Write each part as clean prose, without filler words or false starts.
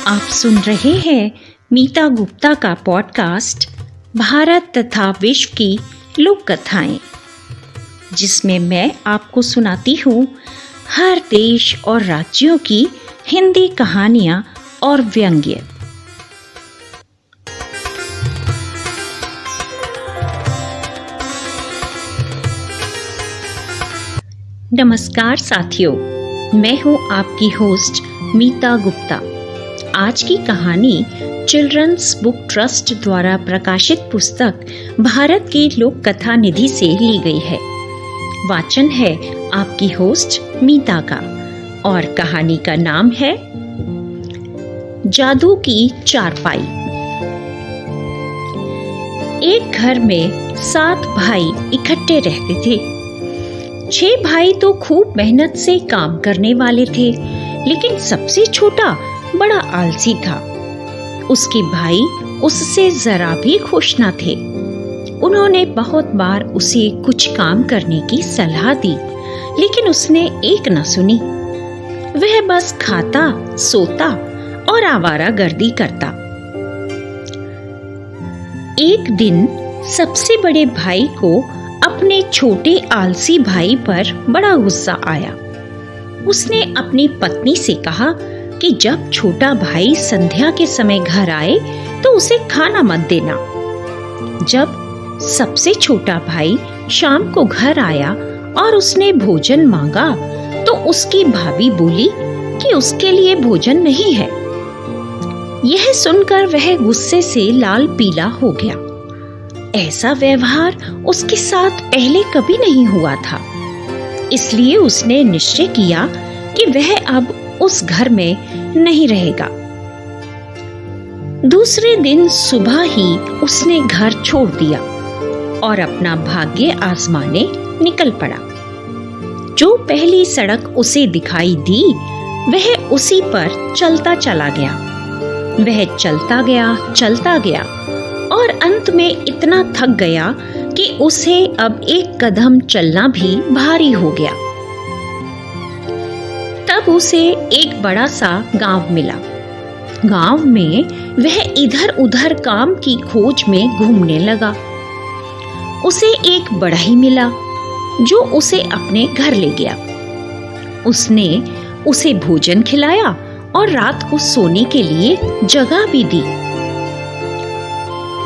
आप सुन रहे हैं मीता गुप्ता का पॉडकास्ट भारत तथा विश्व की लोक कथाएं, जिसमें मैं आपको सुनाती हूँ हर देश और राज्यों की हिंदी कहानियाँ और व्यंग्य। नमस्कार साथियों, मैं हूँ आपकी होस्ट मीता गुप्ता। आज की कहानी चिल्ड्रंस बुक ट्रस्ट द्वारा प्रकाशित पुस्तक भारत की लोक कथा निधि से ली गई है। वाचन है आपकी होस्ट मीता का और कहानी का नाम है जादू की चारपाई। एक घर में 7 भाई इकट्ठे रहते थे। 6 भाई तो खूब मेहनत से काम करने वाले थे, लेकिन सबसे छोटा बड़ा आलसी था। उसके भाई उससे जरा भी खुश न थे। उन्होंने बहुत बार उसे कुछ काम करने की सलाह दी, लेकिन उसने एक न सुनी। वह बस खाता, सोता और आवारागर्दी करता। एक दिन सबसे बड़े भाई को अपने छोटे आलसी भाई पर बड़ा गुस्सा आया। उसने अपनी पत्नी से कहा कि जब छोटा भाई संध्या के समय घर आए तो उसे खाना मत देना। जब सबसे छोटा भाई शाम को घर आया और उसने भोजन मांगा तो उसकी भाभी बोली कि उसके लिए भोजन नहीं है। यह सुनकर वह गुस्से से लाल पीला हो गया। ऐसा व्यवहार उसके साथ पहले कभी नहीं हुआ था। इसलिए उसने निश्चय किया कि वह अब उस घर में नहीं रहेगा। दूसरे दिन सुबह ही उसने घर छोड़ दिया और अपना भाग्य आजमाने निकल पड़ा। जो पहली सड़क उसे दिखाई दी, वह उसी पर चलता चला गया। वह चलता गया और अंत में इतना थक गया कि उसे अब एक कदम चलना भी भारी हो गया। तब उसे एक बड़ा सा गांव मिला। गांव में वह इधर उधर काम की खोज में घूमने लगा। उसे एक बढ़ई मिला जो उसे अपने घर ले गया। उसने उसे भोजन खिलाया और रात को सोने के लिए जगह भी दी।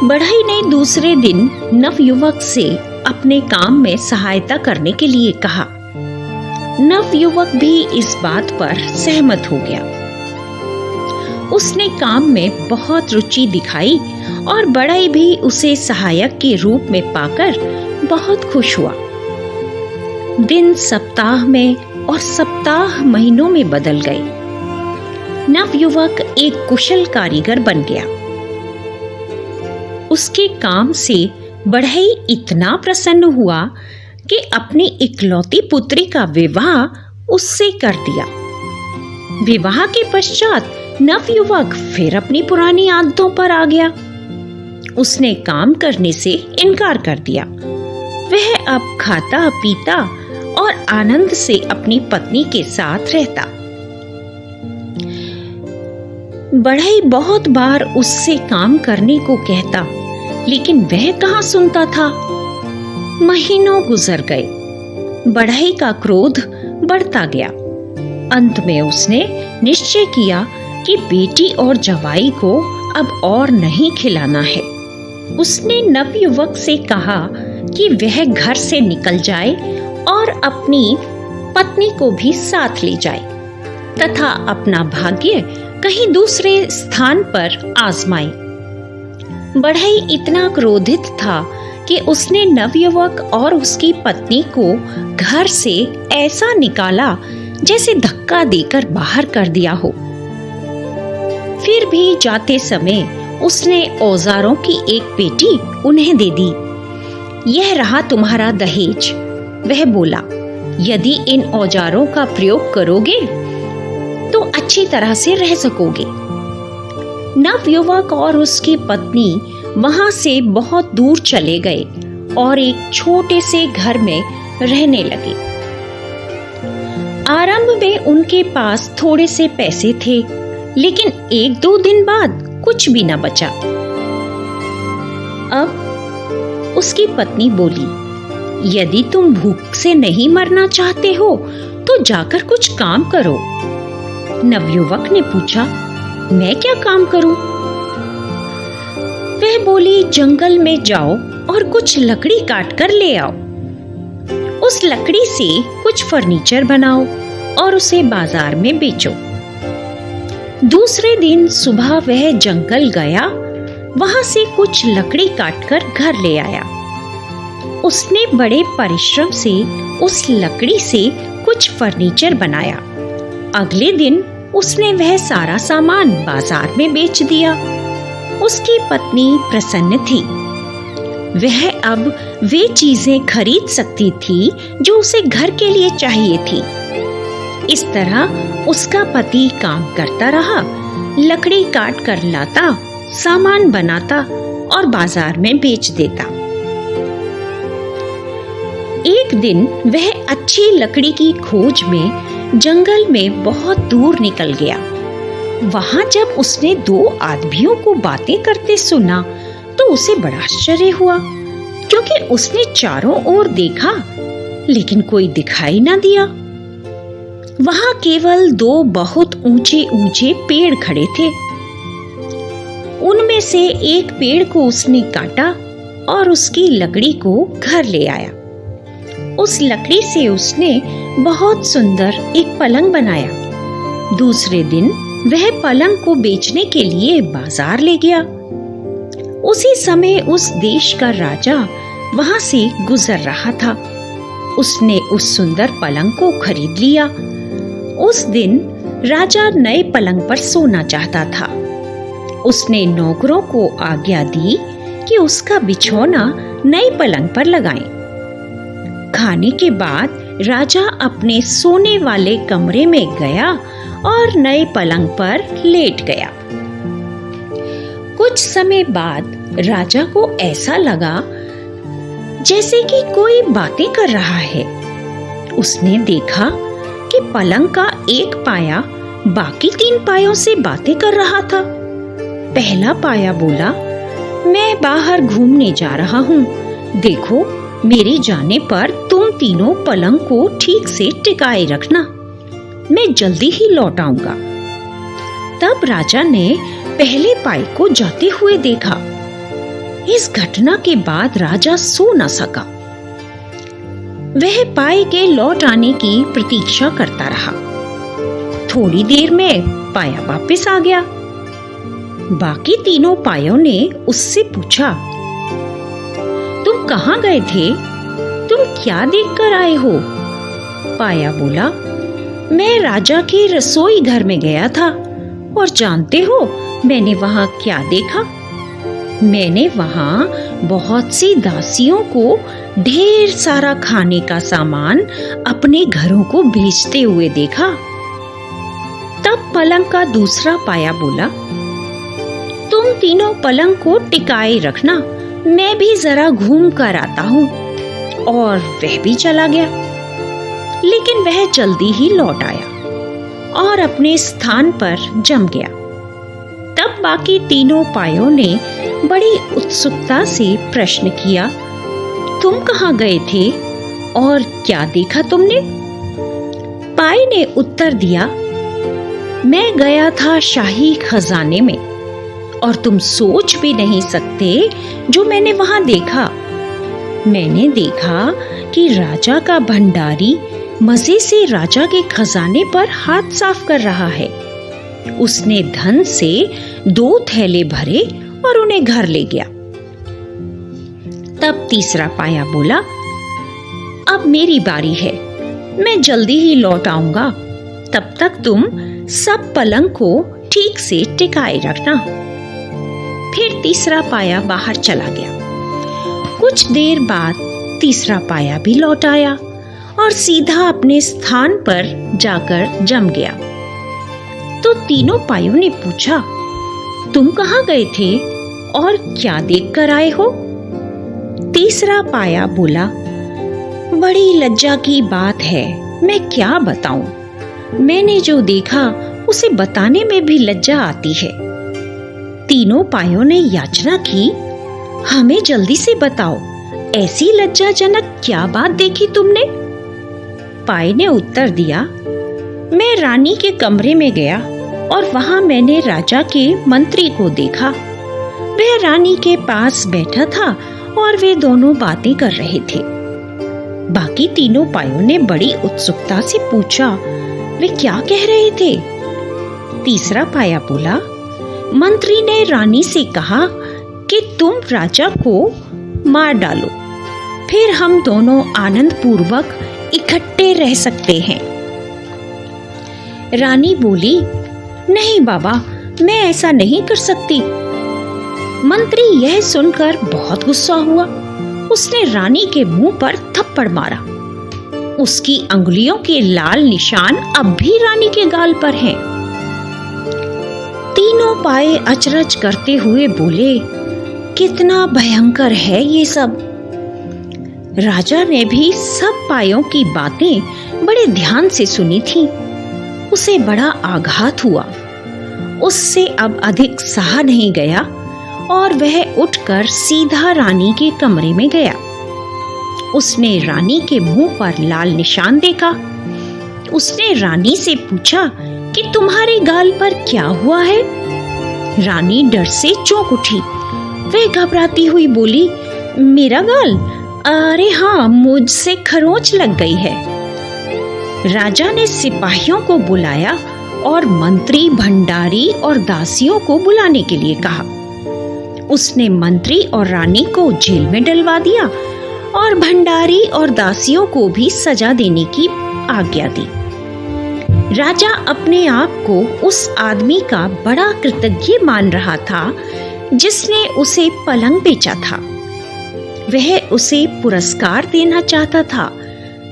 बढ़ई ने दूसरे दिन नवयुवक से अपने काम में सहायता करने के लिए कहा। नवयुवक भी इस बात पर सहमत हो गया। उसने काम में बहुत रुचि दिखाई और बढ़ई भी उसे सहायक के रूप में पाकर बहुत खुश हुआ। दिन सप्ताह में और सप्ताह महीनों में बदल गए। नवयुवक एक कुशल कारीगर बन गया। उसके काम से बढ़ई इतना प्रसन्न हुआ कि अपनी इकलौती पुत्री का विवाह उससे कर दिया। विवाह के पश्चात नवयुवक फिर अपनी पुरानी आदतों पर आ गया। उसने काम करने से इनकार कर दिया। वह अब खाता, पीता और आनंद से अपनी पत्नी के साथ रहता। बढ़ई बहुत बार उससे काम करने को कहता, लेकिन वह कहाँ सुनता था। महीनों गुजर गए। बढ़ई का क्रोध बढ़ता गया। अंत में उसने निश्चय किया कि बेटी और जवाई को अब और नहीं खिलाना है। उसने नवयुवक से कहा कि वह घर से निकल जाए और अपनी पत्नी को भी साथ ले जाए तथा अपना भाग्य कहीं दूसरे स्थान पर आजमाए। बढ़ई इतना क्रोधित था कि उसने नवयुवक और उसकी पत्नी को घर से ऐसा निकाला जैसे धक्का देकर बाहर कर दिया हो। फिर भी जाते समय उसने औजारों की एक पेटी उन्हें दे दी। यह रहा तुम्हारा दहेज। वह बोला, यदि इन औजारों का प्रयोग करोगे तो अच्छी तरह से रह सकोगे। नवयुवक और उसकी पत्नी वहां से बहुत दूर चले गए और एक छोटे से घर में रहने लगे। आरंभ में उनके पास थोड़े से पैसे थे, लेकिन 1-2 दिन बाद कुछ भी न बचा। अब उसकी पत्नी बोली, यदि तुम भूख से नहीं मरना चाहते हो तो जाकर कुछ काम करो। नवयुवक ने पूछा, मैं क्या काम करूं? वह बोली, जंगल में जाओ और कुछ लकड़ी काट कर ले आओ। उस लकड़ी से कुछ फर्नीचर बनाओ और उसे बाजार में बेचो। दूसरे दिन सुबह वह जंगल गया, वहां से कुछ लकड़ी काटकर घर ले आया। उसने बड़े परिश्रम से उस लकड़ी से कुछ फर्नीचर बनाया। अगले दिन उसने वह सारा सामान बाजार में बेच दिया। उसकी पत्नी प्रसन्न थी। वह अब वे चीजें खरीद सकती थी जो उसे घर के लिए चाहिए थी। इस तरह उसका पति काम करता रहा, लकड़ी काट कर लाता, सामान बनाता और बाजार में बेच देता। एक दिन वह अच्छी लकड़ी की खोज में जंगल में बहुत दूर निकल गया। वहां जब उसने 2 आदमियों को बातें करते सुना तो उसे बड़ा आश्चर्य हुआ, क्योंकि उसने चारों ओर देखा लेकिन कोई दिखाई ना दिया। वहां केवल 2 बहुत ऊंचे ऊंचे पेड़ खड़े थे। उनमें से एक पेड़ को उसने काटा और उसकी लकड़ी को घर ले आया। उस लकड़ी से उसने बहुत सुंदर एक पलंग बनाया। दूसरे दिन वह पलंग को बेचने के लिए बाजार ले गया। उसी समय उस देश का राजा वहां से गुजर रहा था। उसने उस सुंदर पलंग को खरीद लिया। उस दिन राजा नए पलंग पर सोना चाहता था। उसने नौकरों को आज्ञा दी कि उसका बिछौना नए पलंग पर लगाएं। खाने के बाद राजा अपने सोने वाले कमरे में गया और नए पलंग पर लेट गया। कुछ समय बाद राजा को ऐसा लगा जैसे कि कोई बातें कर रहा है। उसने देखा कि पलंग का एक पाया बाकी 3 पायों से बातें कर रहा था। पहला पाया बोला, मैं बाहर घूमने जा रहा हूँ, देखो मेरे जाने पर तुम तीनों पलंग को ठीक से टिकाए रखना, मैं जल्दी ही लौट आऊंगा। तब राजा ने पहले पाई को जाते हुए देखा। इस घटना के बाद राजा सो न सका। वह पाई के लौट आने की प्रतीक्षा करता रहा। थोड़ी देर में पाया वापस आ गया। बाकी तीनों पायों ने उससे पूछा, तुम कहाँ गए थे? तुम क्या देखकर आए हो? पाया बोला, मैं राजा के रसोई घर में गया था और जानते हो मैंने वहां क्या देखा? मैंने वहां बहुत सी दासियों को ढेर सारा खाने का सामान अपने घरों को भेजते हुए देखा। तब पलंग का दूसरा पाया बोला, तुम तीनों पलंग को टिकाए रखना, मैं भी जरा घूम कर आता हूँ। और वह भी चला गया। लेकिन वह जल्दी ही लौट आया और अपने स्थान पर जम गया। तब बाकी तीनों पायों ने बड़ी उत्सुकता से प्रश्न किया, तुम कहाँ गए थे और क्या देखा तुमने? पाई ने उत्तर दिया, मैं गया था शाही खजाने में और तुम सोच भी नहीं सकते जो मैंने वहां देखा। मैंने देखा कि राजा का भंडारी मजे से राजा के खजाने पर हाथ साफ कर रहा है। उसने धन से 2 थैले भरे और उन्हें घर ले गया। तब तीसरा पाया बोला, अब मेरी बारी है, मैं जल्दी ही लौट आऊंगा, तब तक तुम सब पलंग को ठीक से टिकाए रखना। फिर तीसरा पाया बाहर चला गया। कुछ देर बाद तीसरा पाया भी लौट आया और सीधा अपने स्थान पर जाकर जम गया। तो तीनों पायों ने पूछा, तुम कहाँ गए थे और क्या देखकर आए हो? तीसरा पाया बोला, बड़ी लज्जा की बात है, मैं क्या बताऊं? मैंने जो देखा उसे बताने में भी लज्जा आती है। तीनों पायों ने याचना की, हमें जल्दी से बताओ, ऐसी लज्जाजनक क्या बात देखी तुमने? पाय ने उत्तर दिया, मैं रानी के कमरे में गया और वहां मैंने राजा के मंत्री को देखा। वह रानी के पास बैठा था और वे दोनों बातें कर रहे थे। बाकी तीनों पायों ने बड़ी उत्सुकता से पूछा, वे क्या कह रहे थे? तीसरा पाया बोला, मंत्री ने रानी से कहा कि तुम राजा को मार डालो, फिर हम दोनों आनंद पूर्वक इकट्ठे रह सकते हैं। रानी बोली, नहीं बाबा, मैं ऐसा नहीं कर सकती। मंत्री यह सुनकर बहुत गुस्सा हुआ। उसने रानी के मुंह पर थप्पड़ मारा। उसकी अंगुलियों के लाल निशान अब भी रानी के गाल पर हैं। तीनों पाए अचरज करते हुए बोले, कितना भयंकर है ये सब। राजा ने भी सब पायों की बातें बड़े ध्यान से सुनी थी। उसे बड़ा आघात हुआ। उससे अब अधिक सहा नहीं गया और वह उठकर सीधा रानी के कमरे में गया। उसने रानी के मुंह पर लाल निशान देखा। उसने रानी से पूछा कि तुम्हारे गाल पर क्या हुआ है? रानी डर से चौंक उठी। वह घबराती हुई बोली, मेरा गाल? अरे हाँ, मुझसे खरोंच लग गई है। राजा ने सिपाहियों को बुलाया और मंत्री, भंडारी और दासियों को बुलाने के लिए कहा। उसने मंत्री और रानी को जेल में डलवा दिया और भंडारी और दासियों को भी सजा देने की आज्ञा दी। राजा अपने आप को उस आदमी का बड़ा कृतज्ञ मान रहा था जिसने उसे पलंग बेचा था। वह उसे पुरस्कार देना चाहता था,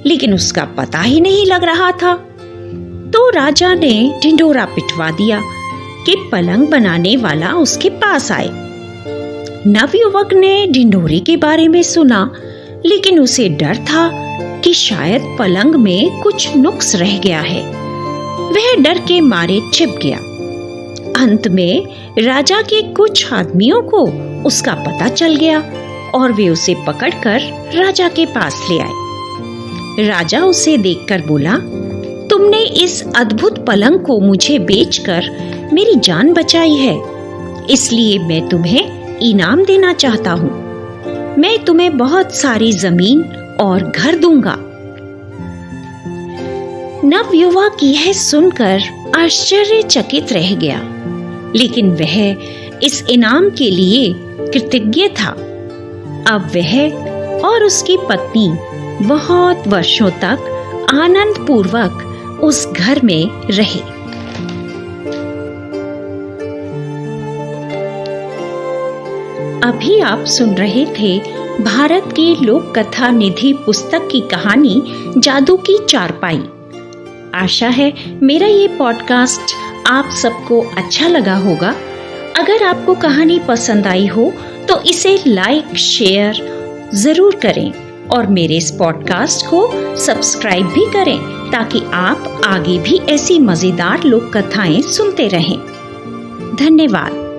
लेकिन उसका पता ही नहीं लग रहा था। तो राजा ने ढिंढोरा पिटवा दिया कि पलंग बनाने वाला उसके पास आए। नवयुवक ने ढिंढोरे के बारे में सुना, लेकिन उसे डर था कि शायद पलंग में कुछ नुक्स रह गया है। वह डर के मारे छिप गया। अंत में राजा के कुछ आदमियों को उसका पता चल गया और वे उसे पकड़कर राजा के पास ले आए। राजा उसे देखकर बोला, तुमने इस अद्भुत पलंग को मुझे बेचकर मेरी जान बचाई है, इसलिए मैं तुम्हें इनाम देना चाहता हूँ। मैं तुम्हें बहुत सारी जमीन और घर दूंगा। नवयुवक यह सुनकर आश्चर्यचकित रह गया, लेकिन वह इस इनाम के लिए कृतज्ञ था। अब वह और उसकी पत्नी बहुत वर्षों तक आनंद पूर्वक उस घर में रहे। अभी आप सुन रहे थे भारत की लोक कथा निधि पुस्तक की कहानी जादू की चारपाई। आशा है मेरा ये पॉडकास्ट आप सबको अच्छा लगा होगा। अगर आपको कहानी पसंद आई हो तो इसे लाइक, शेयर जरूर करें और मेरे इस पॉडकास्ट को सब्सक्राइब भी करें ताकि आप आगे भी ऐसी मजेदार लोक कथाएं सुनते रहें। धन्यवाद।